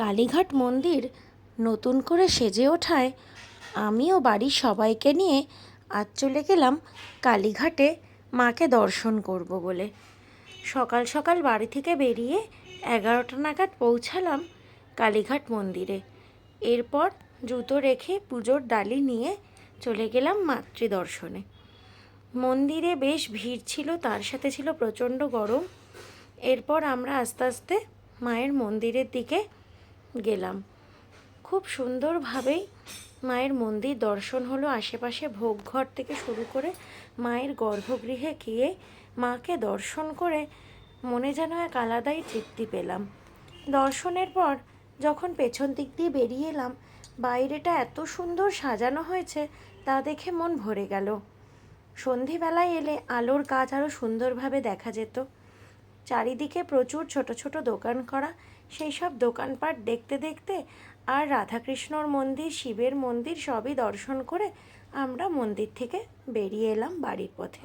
কালীঘাট মন্দির নতুন করে সেজে ওঠায় আমিও বাড়ির সবাইকে নিয়ে আজ চলে গেলাম কালীঘাটে মাকে দর্শন করব বলে। সকাল সকাল বাড়ি থেকে বেরিয়ে 11টা নাগাদ পৌঁছালাম কালীঘাট মন্দিরে। এরপর জুতো রেখে পুজোর ডালি নিয়ে চলে গেলাম মাতৃদর্শনে। মন্দিরে বেশ ভিড় ছিল, তার সাথে ছিল প্রচণ্ড গরম। এরপর আমরা আস্তে আস্তে মায়ের মন্দিরের দিকে গেলাম। খুব সুন্দরভাবেই মায়ের মন্দির দর্শন হলো। আশেপাশে ভোগঘর থেকে শুরু করে মায়ের গর্ভগৃহে গিয়ে মাকে দর্শন করে মনে যেন এক আলাদাই তৃপ্তি পেলাম। দর্শনের পর যখন পেছন দিক দিয়ে বেরিয়ে এলাম, বাইরেটা এত সুন্দর সাজানো হয়েছে তা দেখে মন ভরে গেল। সন্ধেবেলায় এলে আলোর কাজ আরও সুন্দরভাবে দেখা যেত। চারিদিকে প্রচুর ছোট ছোট দোকান করা, সেই সব দোকানপাট দেখতে দেখতে আর রাধাকৃষ্ণর মন্দির, শিবের মন্দির সবই দর্শন করে আমরা মন্দির থেকে বেরিয়ে এলাম বাড়ির পথে।